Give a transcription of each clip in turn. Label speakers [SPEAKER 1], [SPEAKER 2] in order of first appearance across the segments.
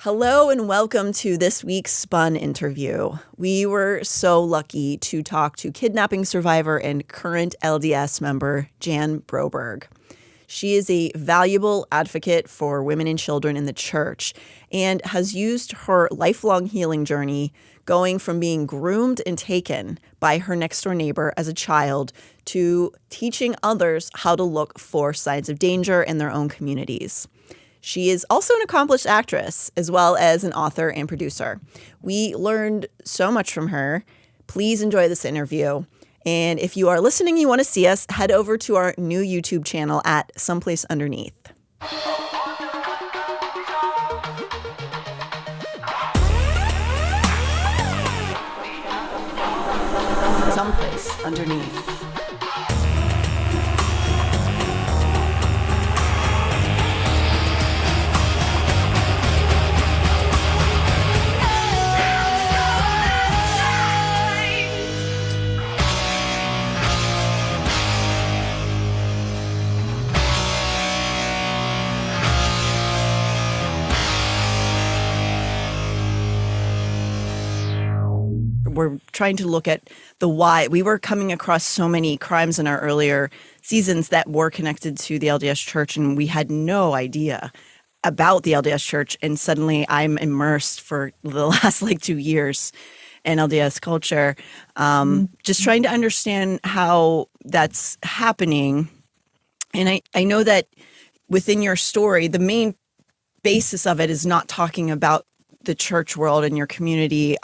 [SPEAKER 1] Hello and welcome to this week's Spun interview. We were so lucky to talk to kidnapping survivor and current LDS member Jan Broberg. She is a valuable advocate for women and children in the church and has used her lifelong healing journey, going from being groomed and taken by her next door neighbor as a child to teaching others how to look for signs of danger in their own communities. She is also an accomplished actress, as well as an author and producer. We learned so much from her. Please enjoy this interview. And if you are listening, you want to see us, head over to our new YouTube channel at Someplace Underneath. Someplace Underneath. We're trying to look at the why. We were coming across so many crimes in our earlier seasons that were connected to the LDS Church, and we had no idea about the LDS Church. And suddenly I'm immersed for the last 2 years in LDS culture, just trying to understand how that's happening. And I know that within your story, the main basis of it is not talking about the church world and your community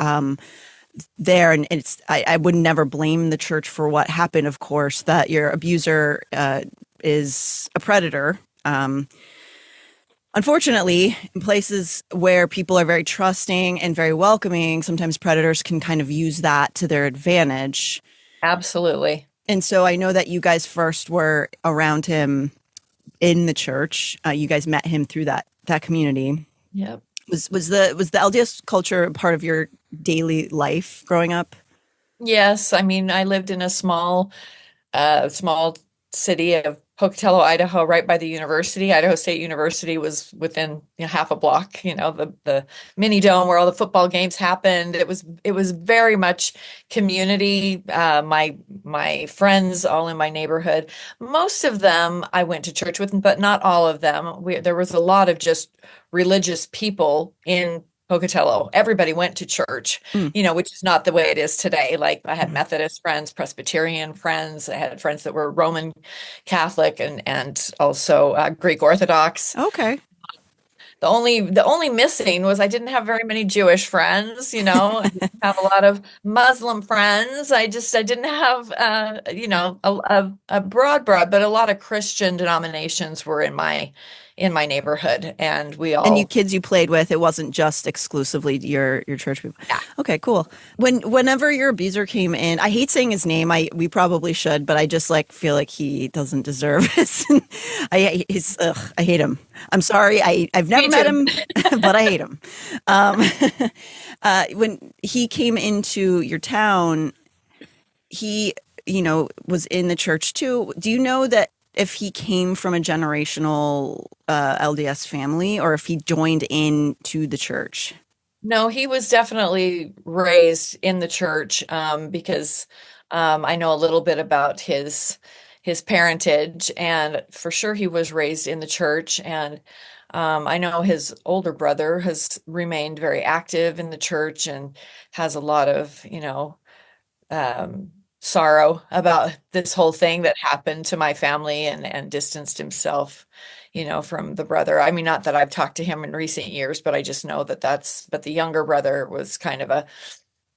[SPEAKER 1] there. And I would never blame the church for what happened, of course, that your abuser is a predator. Unfortunately, in places where people are very trusting and very welcoming, sometimes predators can kind of use that to their advantage.
[SPEAKER 2] Absolutely.
[SPEAKER 1] And so I know that you guys first were around him in the church. You guys met him through that community.
[SPEAKER 2] Yep.
[SPEAKER 1] Was the LDS culture a part of your daily life growing up?
[SPEAKER 2] Yes. I mean, I lived in a small city of Pocatello, Idaho, right by the university. Idaho State University was within half a block, the mini dome where all the football games happened. It was very much community. My friends all in my neighborhood, most of them I went to church with, but not all of them. There was a lot of just religious people in Pocatello. Everybody went to church, which is not the way it is today. Like I had Methodist friends, Presbyterian friends. I had friends that were Roman Catholic and also Greek Orthodox.
[SPEAKER 1] Okay.
[SPEAKER 2] The only missing was I didn't have very many Jewish friends, I didn't have a lot of Muslim friends. I didn't have, a broad, but a lot of Christian denominations were in my neighborhood, and
[SPEAKER 1] you kids you played with, it wasn't just exclusively your church people.
[SPEAKER 2] Yeah.
[SPEAKER 1] Okay, cool. Whenever your abuser came in, I hate saying his name. We probably should, but I just feel like he doesn't deserve this. I hate him. I'm sorry. I've never met him, but I hate him. When he came into your town, he, was in the church too. Do you know that if he came from a generational LDS family or if he joined into the church?
[SPEAKER 2] No, he was definitely raised in the church because I know a little bit about his parentage, and for sure he was raised in the church. And I know his older brother has remained very active in the church and has a lot of, sorrow about this whole thing that happened to my family and distanced himself, from the brother. I mean, not that I've talked to him in recent years, but I just know but the younger brother was kind of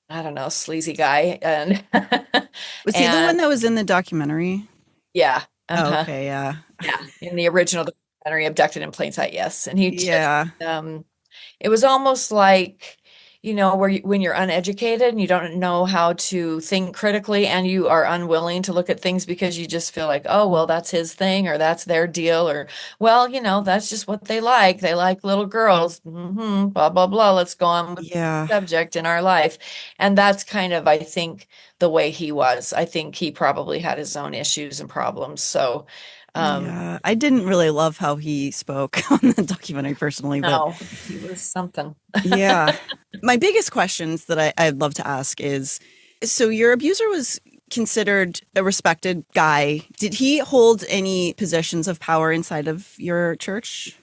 [SPEAKER 2] I don't know, sleazy guy. And
[SPEAKER 1] was he the one that was in the documentary?
[SPEAKER 2] Yeah.
[SPEAKER 1] Uh-huh. Oh, okay. Yeah.
[SPEAKER 2] Yeah. In the original documentary, Abducted in Plain Sight. Yes. And he it was almost like, when you're uneducated and you don't know how to think critically and you are unwilling to look at things because you just feel like, oh, well, that's his thing or that's their deal, or, well, that's just what they like. They like little girls, blah, blah, blah. Let's go on with the subject in our life. And that's kind of, I think, the way he was. I think he probably had his own issues and problems. So
[SPEAKER 1] Yeah, I didn't really love how he spoke on the documentary personally, but
[SPEAKER 2] No, he was something.
[SPEAKER 1] yeah. My biggest questions that I'd love to ask is, so your abuser was considered a respected guy. Did he hold any positions of power inside of your church?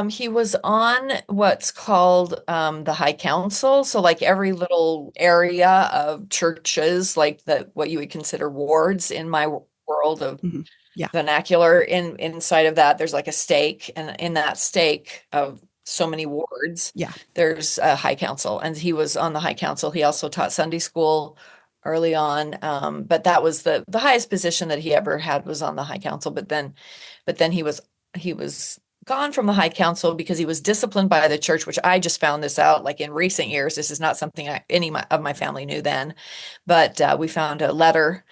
[SPEAKER 2] He was on what's called the High Council. So like every little area of churches, like what you would consider wards in my world of
[SPEAKER 1] Mhm. Yeah.
[SPEAKER 2] vernacular, inside of that, there's like a stake, and in that stake of so many wards,
[SPEAKER 1] Yeah.
[SPEAKER 2] there's a High Council, and he was on the High Council. He also taught Sunday school early on, but that was the highest position that he ever had, was on the High Council. But then he was gone from the High Council because he was disciplined by the church, which I just found this out like in recent years. This is not something of my family knew then, but we found a letter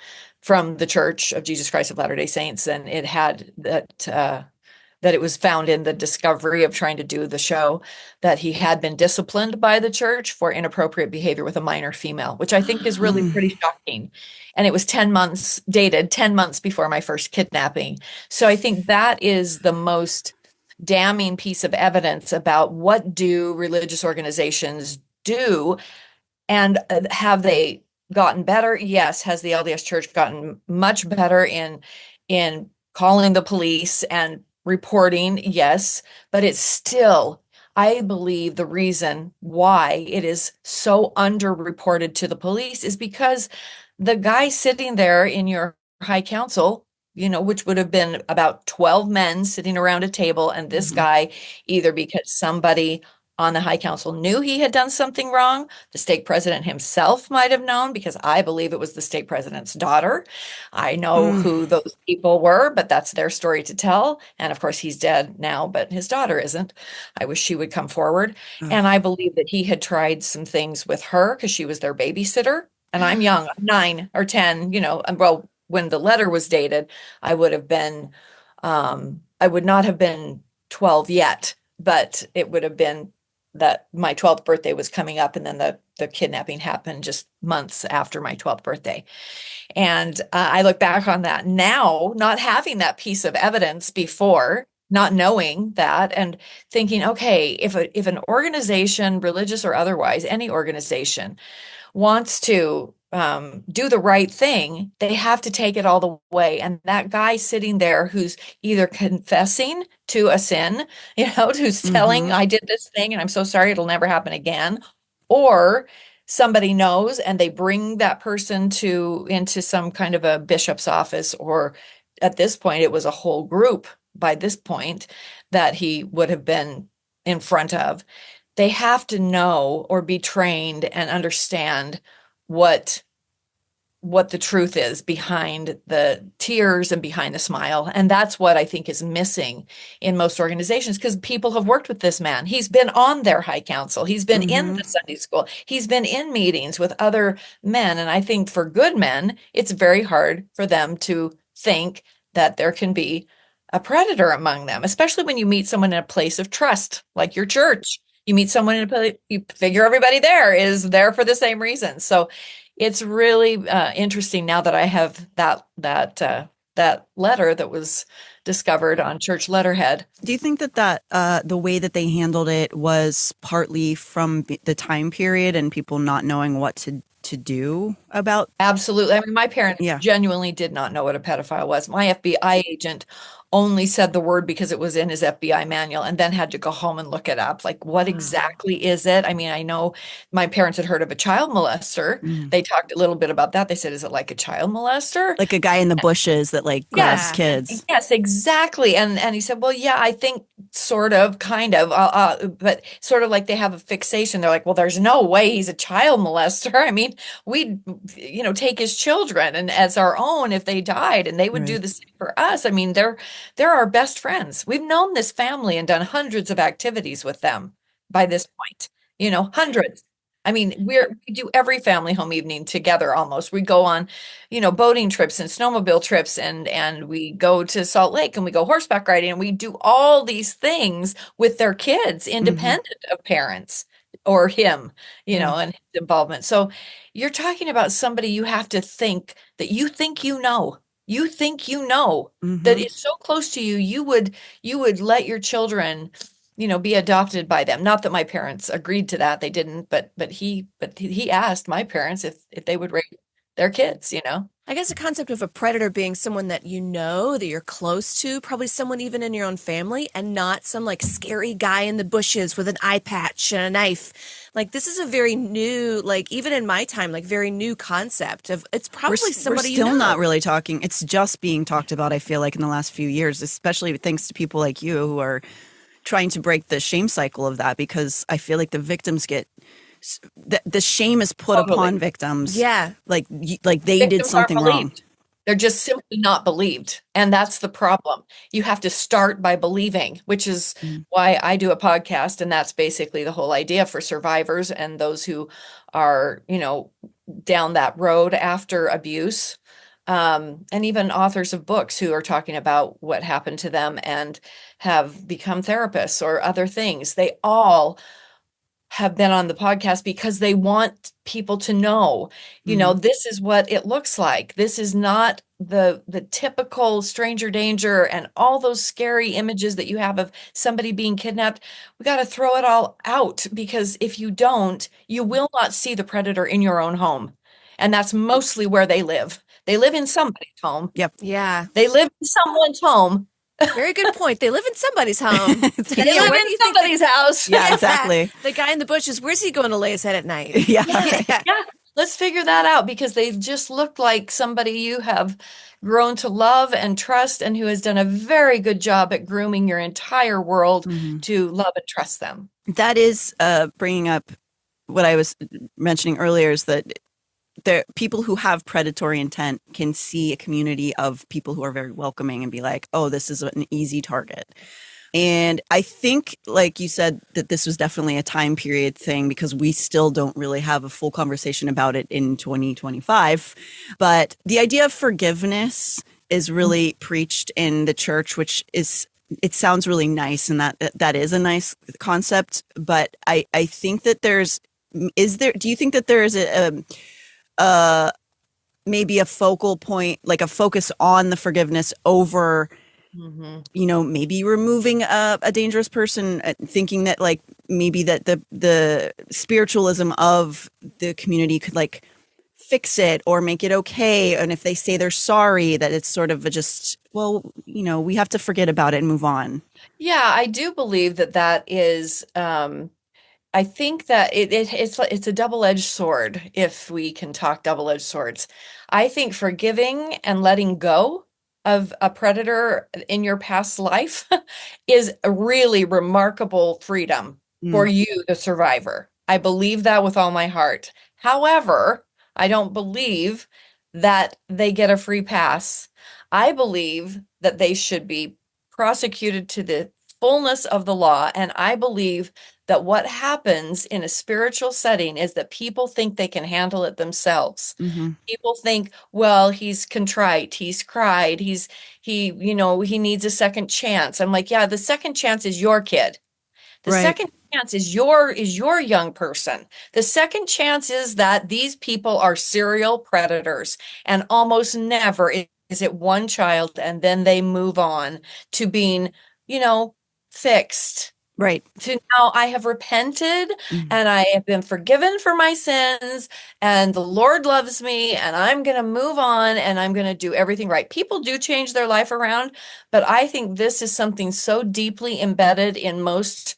[SPEAKER 2] from the Church of Jesus Christ of Latter-day Saints, and it had that it was found in the discovery of trying to do the show that he had been disciplined by the church for inappropriate behavior with a minor female, which I think is really
[SPEAKER 1] Mm.
[SPEAKER 2] pretty shocking. And it was 10 months dated, 10 months before my first kidnapping. So I think that is the most damning piece of evidence about what do religious organizations do, and have they gotten better? Yes. Has the LDS Church gotten much better in calling the police and reporting? Yes, but it's still, I believe the reason why it is so underreported to the police is because the guy sitting there in your high council, which would have been about 12 men sitting around a table, and this
[SPEAKER 1] Mhm.
[SPEAKER 2] guy, either because somebody on the high council knew he had done something wrong, the stake president himself might have known, because I believe it was the stake president's daughter. I know
[SPEAKER 1] Mm.
[SPEAKER 2] who those people were, but that's their story to tell. And of course, he's dead now, but his daughter isn't. I wish she would come forward. And
[SPEAKER 1] Ugh.
[SPEAKER 2] I believe that he had tried some things with her because she was their babysitter. And I'm young, I'm 9 or 10, and well, when the letter was dated, I would not have been 12 yet, but it would have been that my 12th birthday was coming up, and then the kidnapping happened just months after my 12th birthday. And I look back on that now, not having that piece of evidence before, not knowing that, and thinking, okay, if an organization, religious or otherwise, any organization, wants to do the right thing, they have to take it all the way. And that guy sitting there who's either confessing to a sin, who's telling,
[SPEAKER 1] Mhm.
[SPEAKER 2] I did this thing and I'm so sorry, it'll never happen again, or somebody knows and they bring that person into some kind of a bishop's office, or at this point, it was a whole group by this point that he would have been in front of. They have to know or be trained and understand what what the truth is behind the tears and behind the smile. And that's what I think is missing in most organizations, because people have worked with this man. He's been on their high council. He's been in
[SPEAKER 1] Mhm.
[SPEAKER 2] the Sunday school. He's been in meetings with other men. And I think for good men, it's very hard for them to think that there can be a predator among them, especially when you meet someone in a place of trust, like your church. You meet someone in a place, you figure everybody there is there for the same reason. So it's really interesting now that I have that letter that was discovered on church letterhead.
[SPEAKER 1] Do you think that the way that they handled it was partly from the time period and people not knowing what to do about?
[SPEAKER 2] Absolutely. I mean, my parents
[SPEAKER 1] Yeah.
[SPEAKER 2] genuinely did not know what a pedophile was. My FBI agent only said the word because it was in his FBI manual, and then had to go home and look it up. Like, what exactly is it? I mean, I know my parents had heard of a child molester.
[SPEAKER 1] Mm.
[SPEAKER 2] They talked a little bit about that. They said, is it like a child molester?
[SPEAKER 1] Like a guy in the bushes that like grabs
[SPEAKER 2] Yes,
[SPEAKER 1] kids.
[SPEAKER 2] yes, exactly. And he said, well, yeah, I think sort of, kind of, but sort of like they have a fixation. They're like, well, there's no way he's a child molester. I mean, we'd, take his children and as our own if they died, and they would do
[SPEAKER 1] Right.
[SPEAKER 2] the same for us. I mean, they're our best friends. We've known this family and done hundreds of activities with them by this point, hundreds. I mean, we do every family home evening together almost. We go on boating trips and snowmobile trips, and we go to Salt Lake and we go horseback riding, and we do all these things with their kids,
[SPEAKER 1] Hmm.
[SPEAKER 2] independent of parents or him,
[SPEAKER 1] Yeah.
[SPEAKER 2] and his involvement. So you're talking about somebody you have to think that you think. you think you know, that
[SPEAKER 1] Mm-hmm.
[SPEAKER 2] is so close to you, you would let your children, be adopted by them. Not that my parents agreed to that. They didn't, but he asked my parents if they would raise their kids.
[SPEAKER 3] I guess the concept of a predator being someone that you know, that you're close to, probably someone even in your own family, and not some like scary guy in the bushes with an eye patch and a knife. Like this is a very new, like even in my time, like very new concept of it's probably somebody
[SPEAKER 1] we're still
[SPEAKER 3] you know.
[SPEAKER 1] not really talking. It's just being talked about, I feel like, in the last few years, especially thanks to people like you who are trying to break the shame cycle of that, because I feel like the victims get the shame is put
[SPEAKER 2] Totally.
[SPEAKER 1] upon victims.
[SPEAKER 3] Yeah.
[SPEAKER 1] Like they did
[SPEAKER 2] Victims aren't
[SPEAKER 1] something wrong.
[SPEAKER 2] believed. They're just simply not believed. And that's the problem. You have to start by believing, which is why I do a podcast. And that's basically the whole idea for survivors and those who are, down that road after abuse. And even authors of books who are talking about what happened to them and have become therapists or other things. They all have been on the podcast because they want people to know, this is what it looks like. This is not the typical stranger danger and all those scary images that you have of somebody being kidnapped. We got to throw it all out, because if you don't, you will not see the predator in your own home. And that's mostly where they live. They live in somebody's home.
[SPEAKER 1] Yep.
[SPEAKER 3] Yeah.
[SPEAKER 2] They live in someone's home.
[SPEAKER 3] Very good point. They live in somebody's home.
[SPEAKER 2] They live in somebody's house.
[SPEAKER 1] Yeah, exactly.
[SPEAKER 3] The guy in the bushes, where's he going to lay his head at night?
[SPEAKER 1] Yeah.
[SPEAKER 2] Yeah, let's figure that out, because they just look like somebody you have grown to love and trust, and who has done a very good job at grooming your entire world to love and trust them.
[SPEAKER 1] That is bringing up what I was mentioning earlier, is that people who have predatory intent can see a community of people who are very welcoming and be like, oh, this is an easy target. And I think, like you said, that this was definitely a time period thing, because we still don't really have a full conversation about it in 2025. But the idea of forgiveness is really preached in the church, which is, it sounds really nice, and that is a nice concept. But I think that do you think that there is maybe a focal point, like a focus on the forgiveness over, maybe removing a dangerous person, thinking that like maybe that the spiritualism of the community could like fix it or make it okay, and if they say they're sorry, that it's sort of we have to forget about it and move on.
[SPEAKER 2] Yeah, I do believe that is. I think that it's a double-edged sword, if we can talk double-edged swords. I think forgiving and letting go of a predator in your past life is a really remarkable freedom for you, the survivor. I believe that with all my heart. However, I don't believe that they get a free pass. I believe that they should be prosecuted to the fullness of the law, and I believe that what happens in a spiritual setting is that people think they can handle it themselves. People think, well, he's contrite, he's cried, he needs a second chance. I'm like, yeah, the second chance is your kid. The second chance is your young person. The second chance is that these people are serial predators, and almost never is it one child and then they move on to being, fixed.
[SPEAKER 1] Right.
[SPEAKER 2] So now I have repented and I have been forgiven for my sins, and the Lord loves me, and I'm going to move on and I'm going to do everything right. People do change their life around, but I think this is something so deeply embedded in most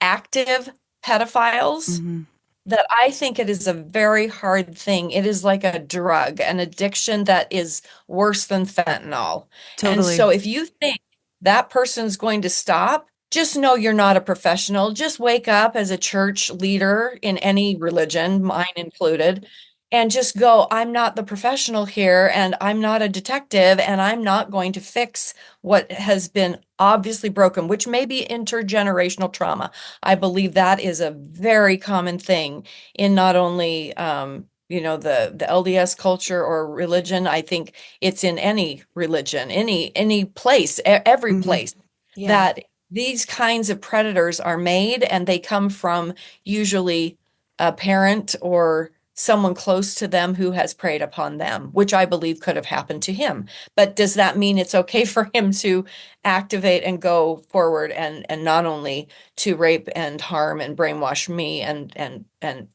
[SPEAKER 2] active pedophiles that I think it is a very hard thing. It is like a drug, an addiction that is worse than fentanyl.
[SPEAKER 1] Totally.
[SPEAKER 2] And so if you think that person's going to stop, just know you're not a professional. Just wake up as a church leader in any religion, mine included, and just go, I'm not the professional here, and I'm not a detective, and I'm not going to fix what has been obviously broken, which may be intergenerational trauma. I believe that is a very common thing in not only the LDS culture or religion. I think it's in any religion, any place, every place that these kinds of predators are made, and they come from usually a parent or someone close to them who has preyed upon them, which I believe could have happened to him. But does that mean it's okay for him to activate and go forward and not only to rape and harm and brainwash me and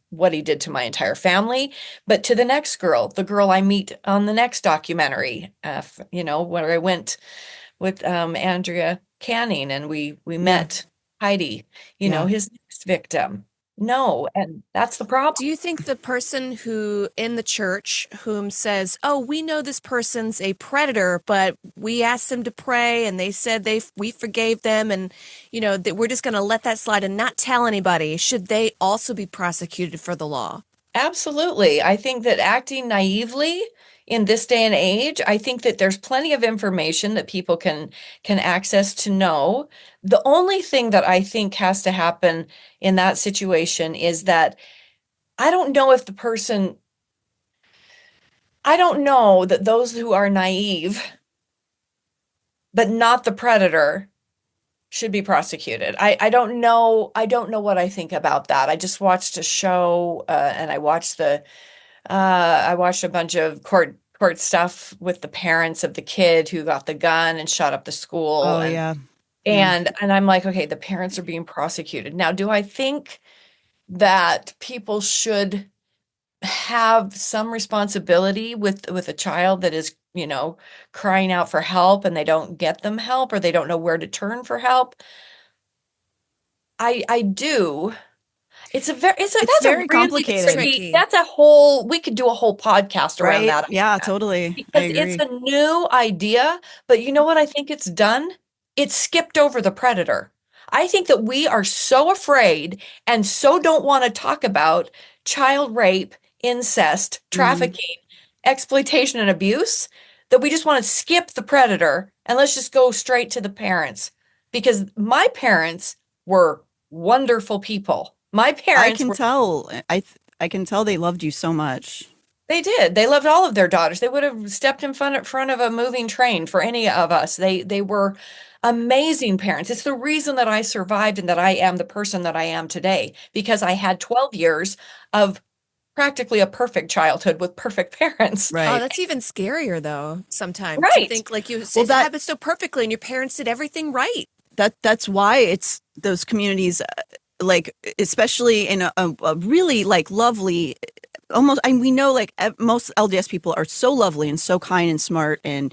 [SPEAKER 2] what he did to my entire family, but to the next girl, the girl I meet on the next documentary, where I went with Andrea Canning and we met Heidi, his next victim. No, and that's the problem.
[SPEAKER 3] Do you think the person who in the church whom says, "Oh, we know this person's a predator, but we asked them to pray and they said we forgave them and that we're just going to let that slide and not tell anybody," should they also be prosecuted for the law?
[SPEAKER 2] Absolutely. I think that acting naively in this day and age, I think that there's plenty of information that people can access to know. The only thing that I think has to happen in that situation is that I don't know that those who are naive but not the predator should be prosecuted. I don't know what I think about that. I just watched a show and I watched a bunch of court stuff with the parents of the kid who got the gun and shot up the school.
[SPEAKER 1] Oh, yeah.
[SPEAKER 2] And I'm like, okay, the parents are being prosecuted. Now, do I think that people should have some responsibility with a child that is, crying out for help and they don't get them help or they don't know where to turn for help? I do. That's
[SPEAKER 1] very complicated.
[SPEAKER 3] Tricky.
[SPEAKER 2] We could do a whole podcast around that.
[SPEAKER 1] Yeah, totally.
[SPEAKER 2] Because it's a new idea, but you know what I think it's done? It's skipped over the predator. I think that we are so afraid and so don't want to talk about child rape, incest, trafficking, exploitation, and abuse that we just want to skip the predator and let's just go straight to the parents. Because my parents were wonderful people. My parents
[SPEAKER 1] I can tell they loved you so much.
[SPEAKER 2] They did. They loved all of their daughters. They would have stepped in front of a moving train for any of us. They were amazing parents. It's the reason that I survived and that I am the person that I am today, because I had 12 years of practically a perfect childhood with perfect parents.
[SPEAKER 1] Right.
[SPEAKER 3] Oh, that's even scarier though, sometimes.
[SPEAKER 2] Right.
[SPEAKER 3] To think like you said, that happened so perfectly and your parents did everything right.
[SPEAKER 1] That's why it's those communities, like, especially in a really like lovely, almost, we know like most LDS people are so lovely and so kind and smart and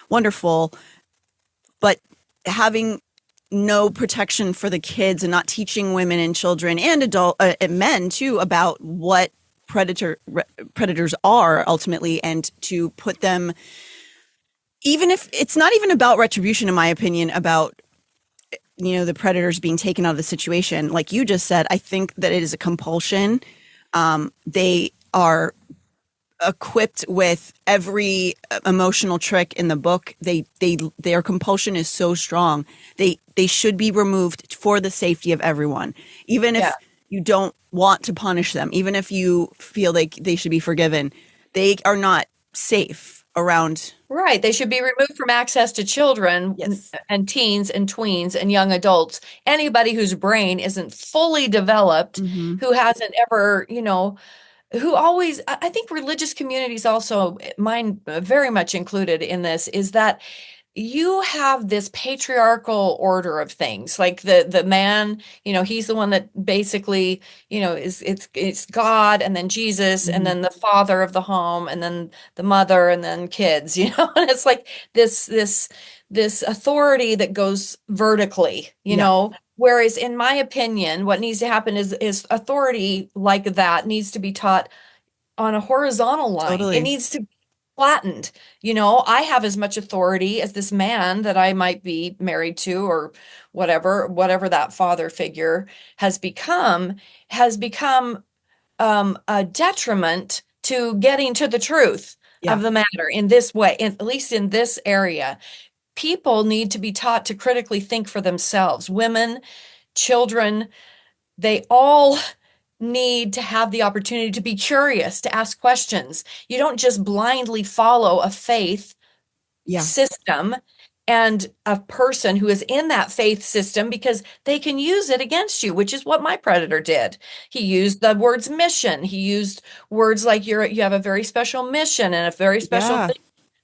[SPEAKER 1] wonderful, but having no protection for the kids and not teaching women and children and adult men too about what predators are ultimately, and to put them, even if it's not even about retribution, in my opinion, about the predators being taken out of the situation, like you just said, I think that it is a compulsion. They are equipped with every emotional trick in the book. Their compulsion is so strong. They should be removed for the safety of everyone, even if you don't want to punish them, even if you feel like they should be forgiven. They are not safe around.
[SPEAKER 2] Right. They should be removed from access to children and teens and tweens and young adults. Anybody whose brain isn't fully developed, who hasn't ever, who always, I think religious communities also, mine very much included in this, is that you have this patriarchal order of things. Like the man, he's the one that basically, it's God and then Jesus and then the father of the home and then the mother and then kids, and it's like this authority that goes vertically, whereas in my opinion, what needs to happen is authority like that needs to be taught on a horizontal line.
[SPEAKER 1] Totally.
[SPEAKER 2] It needs to be flattened. I have as much authority as this man that I might be married to, or whatever that father figure has become a detriment to getting to the truth of the matter in this way, at least in this area. People need to be taught to critically think for themselves. Women, children, they all need to have the opportunity to be curious, to ask questions. You don't just blindly follow a faith system and a person who is in that faith system, because they can use it against you, which is what my predator did. He used the words mission. He used words like you have a very special mission and a very special
[SPEAKER 1] Yeah.
[SPEAKER 2] thing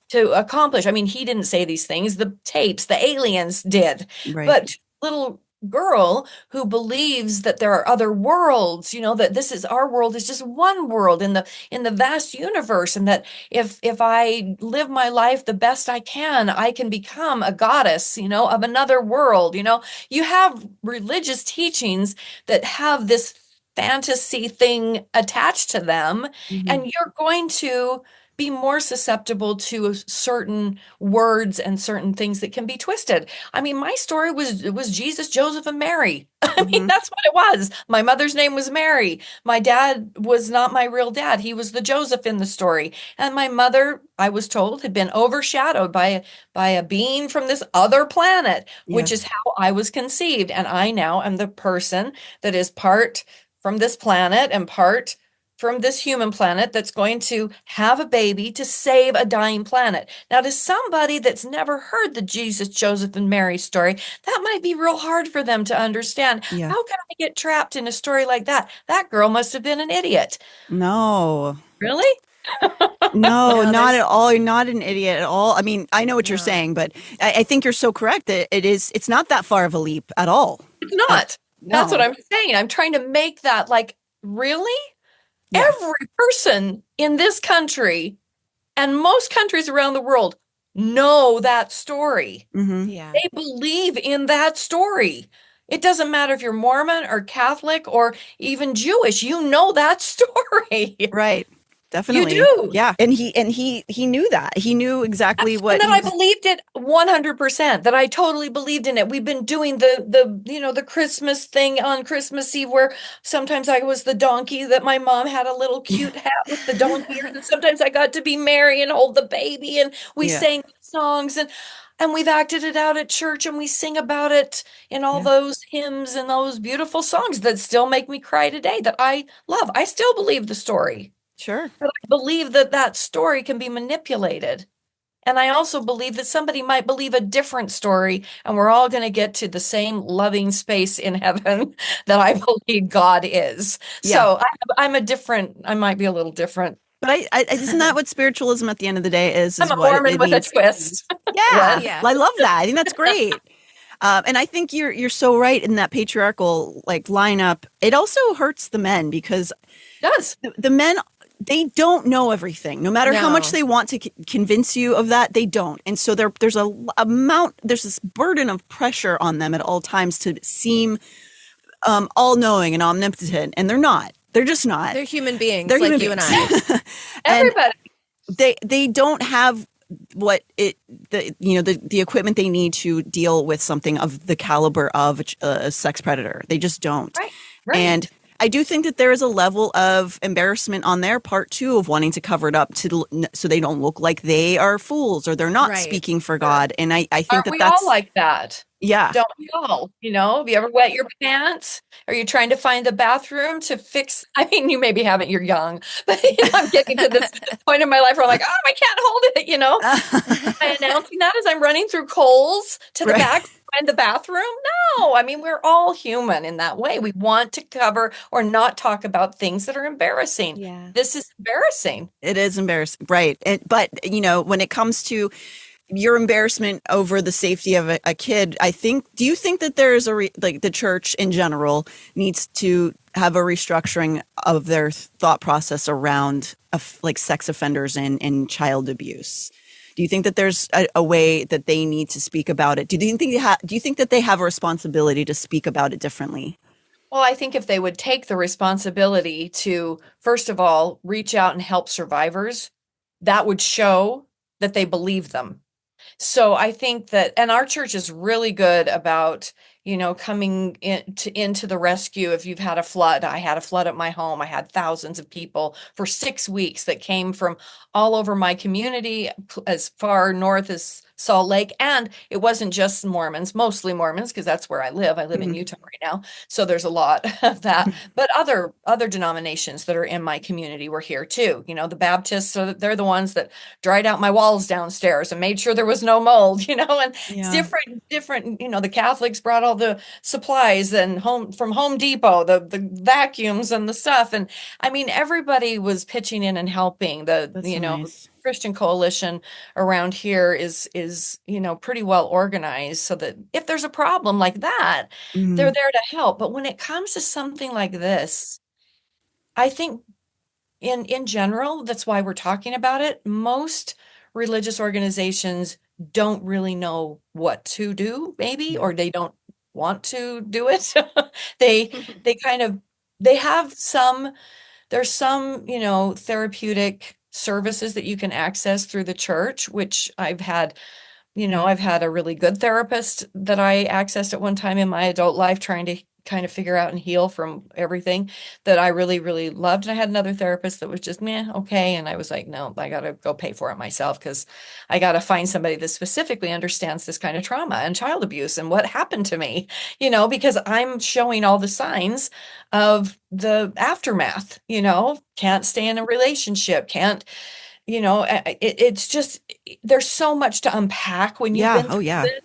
[SPEAKER 2] to accomplish. I mean, he didn't say these things. The tapes, the aliens did.
[SPEAKER 1] Right.
[SPEAKER 2] But little girl who believes that there are other worlds, that this is our world is just one world in the vast universe, and that if I live my life the best I can become a goddess, of another world. You have religious teachings that have this fantasy thing attached to them, and you're going to be more susceptible to certain words and certain things that can be twisted. I mean, my story was Jesus, Joseph, and Mary. I mean, that's what it was. My mother's name was Mary. My dad was not my real dad. He was the Joseph in the story. And my mother, I was told, had been overshadowed by a being from this other planet, which is how I was conceived. And I now am the person that is part from this planet and part from this human planet that's going to have a baby to save a dying planet. Now, to somebody that's never heard the Jesus, Joseph, and Mary story, that might be real hard for them to understand.
[SPEAKER 1] Yeah.
[SPEAKER 2] How can I get trapped in a story like that? That girl must have been an idiot.
[SPEAKER 1] No.
[SPEAKER 2] Really?
[SPEAKER 1] No, not at all. You're not an idiot at all. I mean, I know what you're saying, but I think you're so correct that it's not that far of a leap at all.
[SPEAKER 2] It's not. That's what I'm saying. I'm trying to make that like, really? Yeah. Every person in this country and most countries around the world know that story.
[SPEAKER 3] Yeah.
[SPEAKER 2] They believe in that story. It doesn't matter if you're Mormon or Catholic or even Jewish, you know that story.
[SPEAKER 1] Right. Definitely.
[SPEAKER 2] You do.
[SPEAKER 1] Yeah. And he knew that. He knew exactly what.
[SPEAKER 2] And that I believed it 100%, that I totally believed in it. We've been doing the Christmas thing on Christmas Eve, where sometimes I was the donkey, that my mom had a little cute hat with the donkey ears, and sometimes I got to be Mary and hold the baby, and we sang songs, and we've acted it out at church, and we sing about it in all those hymns and those beautiful songs that still make me cry today, that I love. I still believe the story.
[SPEAKER 1] Sure.
[SPEAKER 2] But I believe that story can be manipulated. And I also believe that somebody might believe a different story, and we're all going to get to the same loving space in heaven that I believe God is.
[SPEAKER 1] Yeah.
[SPEAKER 2] So I might be a little different.
[SPEAKER 1] But isn't that what spiritualism at the end of the day is?
[SPEAKER 2] I'm a Mormon with a twist.
[SPEAKER 1] Yeah. I love that. I think that's great. And I think you're so right in that patriarchal lineup. It also hurts the men, because the men, they don't know everything. No matter how much they want to convince you of that, they don't. And so there's this burden of pressure on them at all times to seem all-knowing and omnipotent, and they're not. They're just not.
[SPEAKER 3] They're human beings.
[SPEAKER 1] They're
[SPEAKER 3] like
[SPEAKER 1] human
[SPEAKER 3] you
[SPEAKER 1] beings.
[SPEAKER 3] and I.
[SPEAKER 2] Everybody.
[SPEAKER 1] They don't have the equipment they need to deal with something of the caliber of a sex predator. They just don't.
[SPEAKER 2] Right.
[SPEAKER 1] And I do think that there is a level of embarrassment on their part too, of wanting to cover it up so they don't look like they are fools or they're not speaking for God. And I think
[SPEAKER 2] Aren't we all like that?
[SPEAKER 1] Yeah.
[SPEAKER 2] Don't we all? Have you ever wet your pants? Are you trying to find the bathroom to fix? I mean, you maybe haven't, you're young, but I'm getting to this point in my life where I'm like, oh, I can't hold it, I'm announcing that as I'm running through Kohl's to the back to find the bathroom. No, I mean, we're all human in that way. We want to cover or not talk about things that are embarrassing.
[SPEAKER 3] Yeah.
[SPEAKER 2] This is embarrassing.
[SPEAKER 1] It is embarrassing. Right. But, when it comes to your embarrassment over the safety of a kid, do you think that there is the church in general needs to have a restructuring of their thought process around sex offenders and child abuse? Do you think that there's a way that they need to speak about it? Do you think that they have a responsibility to speak about it differently?
[SPEAKER 2] Well, I think if they would take the responsibility to, first of all, reach out and help survivors, that would show that they believe them. So I think that, and our church is really good about, coming into the rescue. If you've had a flood, I had a flood at my home. I had thousands of people for 6 weeks that came from all over my community, as far north as Salt Lake. And it wasn't just Mormons, mostly Mormons, because that's where I live. I live in
[SPEAKER 1] Mhm.
[SPEAKER 2] Utah right now. So there's a lot of that. But other denominations that are in my community were here too. You know, the Baptists, so they're the ones that dried out my walls downstairs and made sure there was no mold, you know, and it's
[SPEAKER 1] Yeah.
[SPEAKER 2] different, you know, the Catholics brought all the supplies and from Home Depot, the vacuums and the stuff. And I mean, everybody was pitching in and helping.
[SPEAKER 1] That's
[SPEAKER 2] You
[SPEAKER 1] so
[SPEAKER 2] know,
[SPEAKER 1] nice.
[SPEAKER 2] Christian coalition around here is, you know, pretty well organized, so that if there's a problem like that, they're
[SPEAKER 1] Mhm.
[SPEAKER 2] there to help. But when it comes to something like this, I think in general, that's why we're talking about it. Most religious organizations don't really know what to do, maybe,
[SPEAKER 1] Yeah.
[SPEAKER 2] or they don't want to do it. They they kind of they have some there's some, you know, therapeutic services that you can access through the church, which I've had a really good therapist that I accessed at one time in my adult life, trying to kind of figure out and heal from everything that I really, really loved. And I had another therapist that was just, meh, okay. And I was like, no, I got to go pay for it myself, because I got to find somebody that specifically understands this kind of trauma and child abuse and what happened to me, you know, because I'm showing all the signs of the aftermath, you know, can't stay in a relationship, can't, you know, it's just, there's so much to unpack when you've
[SPEAKER 1] Yeah.
[SPEAKER 2] been
[SPEAKER 1] Oh,
[SPEAKER 2] through
[SPEAKER 1] yeah.
[SPEAKER 2] this,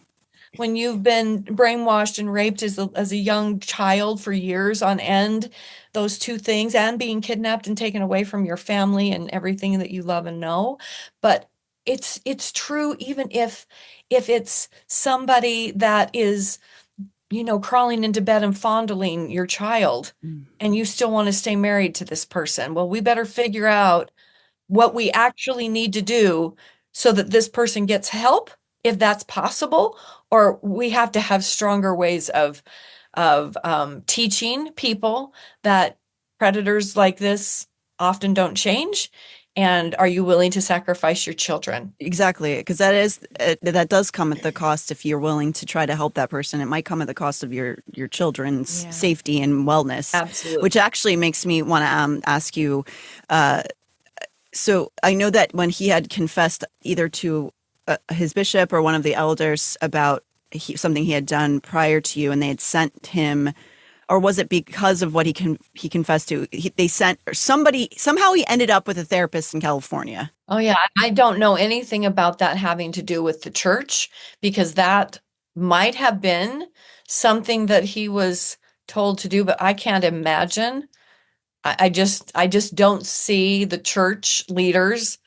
[SPEAKER 2] when you've been brainwashed and raped as a young child for years on end, those two things, and being kidnapped and taken away from your family and everything that you love and know. But it's true, even if it's somebody that is, you know, crawling into bed and fondling your child,
[SPEAKER 1] Mm.
[SPEAKER 2] and you still want to stay married to this person. Well, we better figure out what we actually need to do so that this person gets help, if that's possible, or we have to have stronger ways of teaching people that predators like this often don't change. And are you willing to sacrifice your children?
[SPEAKER 1] Exactly, because that does come at the cost. If you're willing to try to help that person, it might come at the cost of your children's
[SPEAKER 3] Yeah.
[SPEAKER 1] safety and wellness.
[SPEAKER 2] Absolutely.
[SPEAKER 1] Which actually makes me want to ask you. So I know that when he had confessed either to his bishop or one of the elders about something he had done prior to you, and they had sent him, or was it because of what he confessed to? They sent, or somebody, somehow he ended up with a therapist in California.
[SPEAKER 2] Oh, yeah. I don't know anything about that having to do with the church, because that might have been something that he was told to do, but I can't imagine. I just don't see the church leaders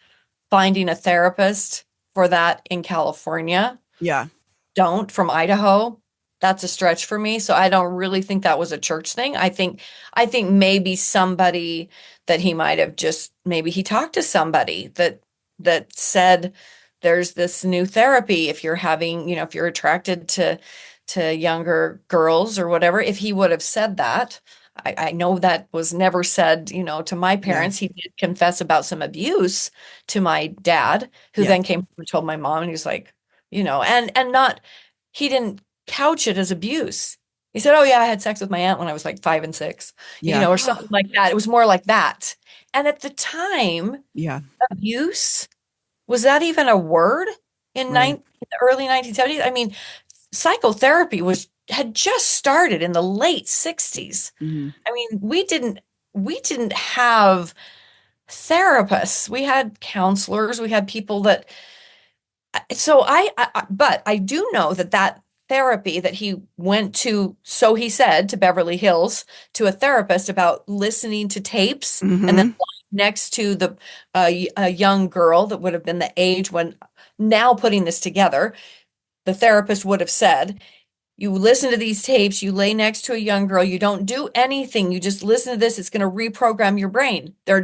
[SPEAKER 2] finding a therapist for that in California.
[SPEAKER 1] Yeah.
[SPEAKER 2] Don't from Idaho. That's a stretch for me. So I don't really think that was a church thing. I think maybe somebody that he might have just, maybe he talked to somebody that said there's this new therapy if you're having, you know, if you're attracted to younger girls or whatever. If he would have said that, I know that was never said, you know, to my parents. He did confess about some abuse to my dad, who
[SPEAKER 1] Yeah.
[SPEAKER 2] then came and told my mom, and he was like, you know, and not, he didn't couch it as abuse. He said, oh yeah, I had sex with my aunt when I was like 5 and 6, you
[SPEAKER 1] Yeah.
[SPEAKER 2] know, or something like that. It was more like that. And at the time,
[SPEAKER 1] Yeah.
[SPEAKER 2] abuse, was that even a word in
[SPEAKER 1] Right.
[SPEAKER 2] the early 1970s? I mean, psychotherapy had just started in the late 60s.
[SPEAKER 1] Mhm.
[SPEAKER 2] I mean, we didn't have therapists. We had counselors, we had people that, so but I do know that therapy that he went to, so he said, to Beverly Hills, to a therapist about listening to tapes, and then
[SPEAKER 1] Mhm.
[SPEAKER 2] next to a young girl that would have been the age when, now putting this together, the therapist would have said, you listen to these tapes, you lay next to a young girl, you don't do anything, you just listen to this, it's going to reprogram your brain. They're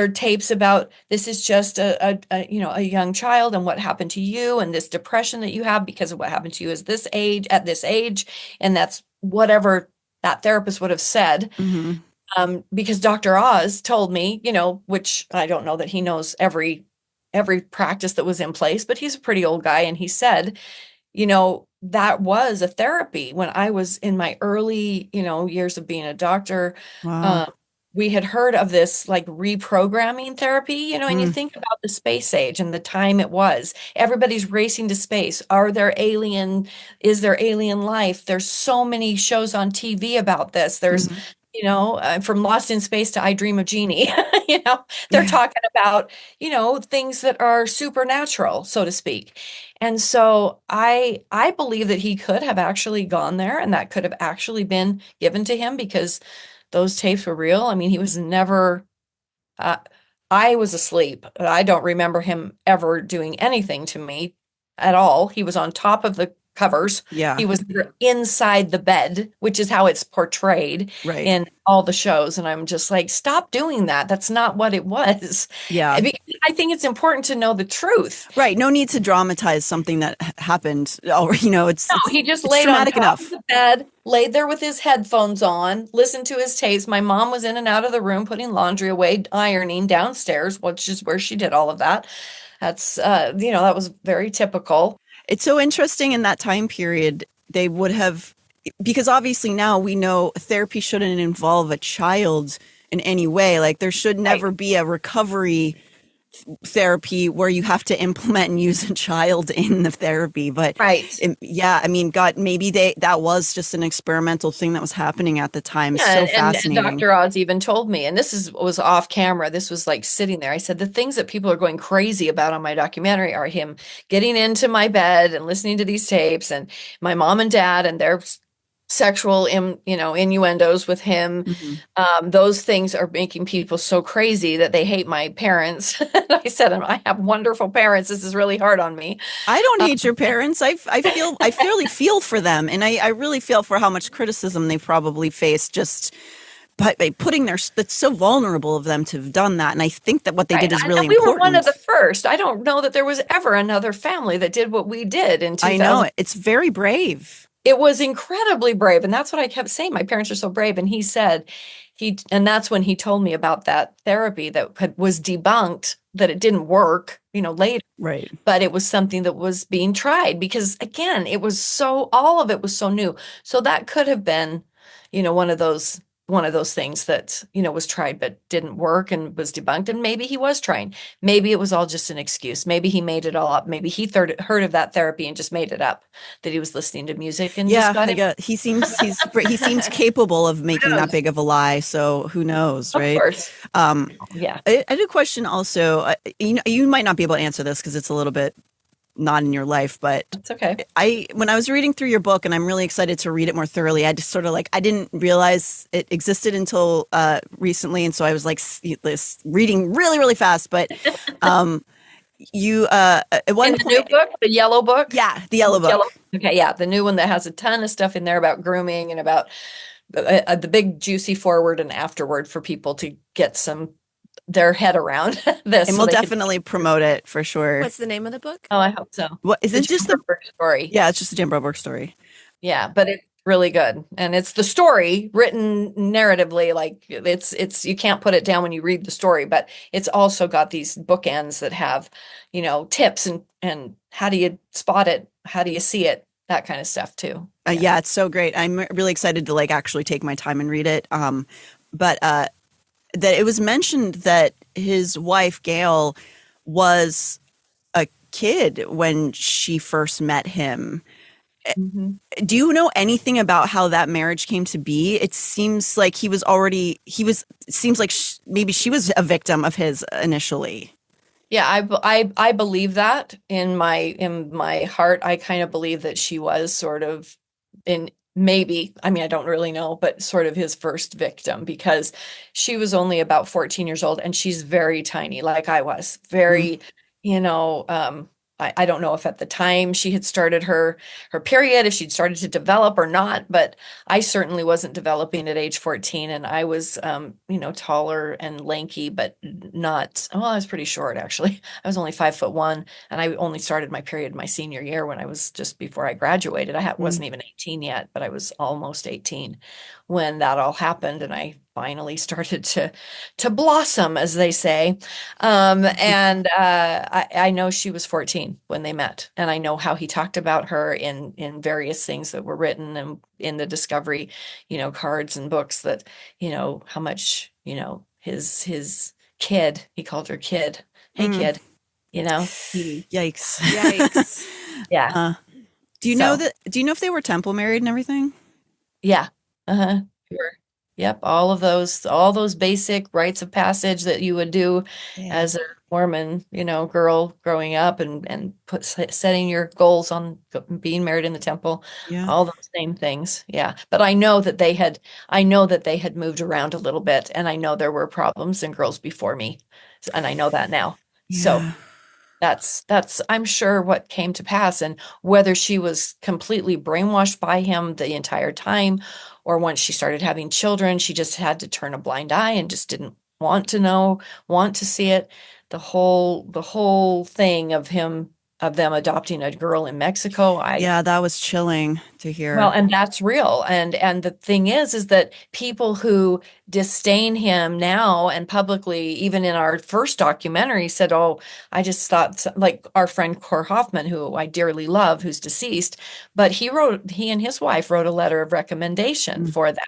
[SPEAKER 2] tapes about, this is just a young child and what happened to you, and this depression that you have because of what happened to you at this age. And that's whatever that therapist would have said.
[SPEAKER 1] Mhm.
[SPEAKER 2] Because Dr. Oz told me, you know, which I don't know that he knows every practice that was in place, but he's a pretty old guy, and he said, you know, that was a therapy when I was in my early, you know, years of being a doctor.
[SPEAKER 1] Wow.
[SPEAKER 2] we had heard of this like reprogramming therapy, you know, and you
[SPEAKER 1] Mm.
[SPEAKER 2] think about the space age and the time it was. Everybody's racing to space. Is there alien life? There's so many shows on TV about this. There's,
[SPEAKER 1] Mhm.
[SPEAKER 2] you know, from Lost in Space to I Dream of Jeannie, you know, they're
[SPEAKER 1] Yeah.
[SPEAKER 2] talking about, you know, things that are supernatural, so to speak. And so I believe that he could have actually gone there and that could have actually been given to him because those tapes were real. I mean, he was never, uh, I was asleep. I don't remember him ever doing anything to me at all. He was on top of the covers.
[SPEAKER 1] Yeah.
[SPEAKER 2] He was inside the bed, which is how it's portrayed
[SPEAKER 1] Right.
[SPEAKER 2] in all the shows. And I'm just like, stop doing that. That's not what it was.
[SPEAKER 1] Yeah.
[SPEAKER 2] I think it's important to know the truth.
[SPEAKER 1] Right. No need to dramatize something that happened. Or, you know,
[SPEAKER 2] No, he just
[SPEAKER 1] it's
[SPEAKER 2] laid on
[SPEAKER 1] dramatic
[SPEAKER 2] top
[SPEAKER 1] enough.
[SPEAKER 2] of the bed, laid there with his headphones on, listened to his tapes. My mom was in and out of the room putting laundry away, ironing downstairs, which is where she did all of that. That's, you know, that was very typical.
[SPEAKER 1] It's so interesting in that time period, they would have, because obviously now we know therapy shouldn't involve a child in any way. Like there should never be a recovery therapy where you have to implement and use a child in the therapy. But
[SPEAKER 2] Right.
[SPEAKER 1] yeah, I mean, God, maybe that was just an experimental thing that was happening at the time. It's
[SPEAKER 2] Yeah,
[SPEAKER 1] so
[SPEAKER 2] and
[SPEAKER 1] fascinating.
[SPEAKER 2] Dr. Oz even told me, and was off camera. This was like sitting there. I said, the things that people are going crazy about on my documentary are him getting into my bed and listening to these tapes, and my mom and dad and their sexual, innuendos with him.
[SPEAKER 1] Mhm.
[SPEAKER 2] Those things are making people so crazy that they hate my parents. I said, I have wonderful parents. This is really hard on me.
[SPEAKER 1] I don't hate your parents. I fairly feel for them, and I really feel for how much criticism they probably face just by putting that's so vulnerable of them to have done that. And I think that what they did is really
[SPEAKER 2] we
[SPEAKER 1] important.
[SPEAKER 2] were one of the first. I don't know that there was ever another family that did what we did in 2000.
[SPEAKER 1] I know it's very brave.
[SPEAKER 2] It was incredibly brave. And that's what I kept saying. My parents are so brave. And he said, and that's when he told me about that therapy that was debunked, that it didn't work, later.
[SPEAKER 1] Right.
[SPEAKER 2] But it was something that was being tried because, again, all of it was so new. So that could have been, one of those things that, was tried but didn't work and was debunked. And maybe he was trying. Maybe it was all just an excuse. Maybe he made it all up. Maybe he heard of that therapy and just made it up, that he was listening to music and just got it.
[SPEAKER 1] He seems capable of making that big of a lie. So who knows, right?
[SPEAKER 2] Of course. Yeah.
[SPEAKER 1] I had a question also. You might not be able to answer this because it's a little bit not in your life, but
[SPEAKER 2] it's okay.
[SPEAKER 1] When I was reading through your book, and I'm really excited to read it more thoroughly, I just sort of I didn't realize it existed until recently, and so I was reading really, really fast. But you at one point,
[SPEAKER 2] new book, the yellow book,
[SPEAKER 1] the yellow book.
[SPEAKER 2] Okay, yeah, the new one that has a ton of stuff in there about grooming and about the big juicy forward and afterward for people to get their head around this.
[SPEAKER 1] And we'll definitely promote it for sure.
[SPEAKER 3] What's the name of the book?
[SPEAKER 2] Oh, I hope so.
[SPEAKER 1] What is it? Just the
[SPEAKER 2] Broberg story?
[SPEAKER 1] Yeah, it's just a Jim Broberg story.
[SPEAKER 2] Yeah, but it's really good, and it's the story written narratively. Like it's you can't put it down when you read the story, but it's also got these bookends that have, tips and how do you spot it, how do you see it, that kind of stuff too.
[SPEAKER 1] Yeah, it's so great. I'm really excited to actually take my time and read it. But that it was mentioned that his wife Gail was a kid when she first met him. Mm-hmm. Do you know anything about how that marriage came to be? It seems like maybe she was a victim of his initially.
[SPEAKER 2] Yeah, I believe that in my heart. I kind of believe that she was sort of maybe, I mean, I don't really know, but sort of his first victim, because she was only about 14 years old and she's very tiny, like I was, very, I don't know if at the time she had started her period, if she'd started to develop or not, but I certainly wasn't developing at age 14. And I was, taller and lanky, but not, I was pretty short actually. I was only 5'1", and I only started my period my senior year when I was just before I graduated. I wasn't even 18 yet, but I was almost 18 when that all happened. And I finally started to blossom, as they say. I know she was 14 when they met, and I know how he talked about her in various things that were written and in the discovery, cards and books, that, how much, his kid, he called her kid. Hey, kid,
[SPEAKER 1] Yikes.
[SPEAKER 3] Yikes.
[SPEAKER 2] Yeah.
[SPEAKER 1] Do you know if they were temple married and everything?
[SPEAKER 2] Yeah. Uh-huh. Sure. Yep. All those basic rites of passage that you would do as a Mormon, girl growing up, and setting your goals on being married in the temple,
[SPEAKER 1] Yeah.
[SPEAKER 2] all those same things. Yeah. But I know that they had moved around a little bit, and I know there were problems and girls before me. And I know that now. So
[SPEAKER 1] Yeah.
[SPEAKER 2] that's I'm sure what came to pass, and whether she was completely brainwashed by him the entire time, or once she started having children, she just had to turn a blind eye and just didn't want to know, want to see it. The whole thing of them adopting a girl in Mexico,
[SPEAKER 1] Yeah, that was chilling to hear.
[SPEAKER 2] well, and that's real. And the thing is that people who disdain him now and publicly, even in our first documentary, said, "Oh, I just thought," like our friend Cor Hoffman, who I dearly love, who's deceased, but he and his wife wrote a letter of recommendation for them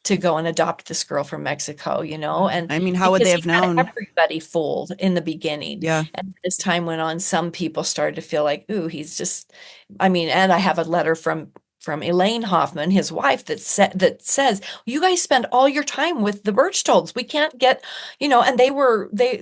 [SPEAKER 2] to go and adopt this girl from Mexico, and
[SPEAKER 1] I mean, how would they have
[SPEAKER 2] because he had
[SPEAKER 1] known?
[SPEAKER 2] everybody fooled in the beginning.
[SPEAKER 1] Yeah.
[SPEAKER 2] And as time went on, some people started to feel like, ooh, he's just, and I have a letter from Elaine Hoffman, his wife, that says, "You guys spend all your time with the Birchtolds. We can't get," and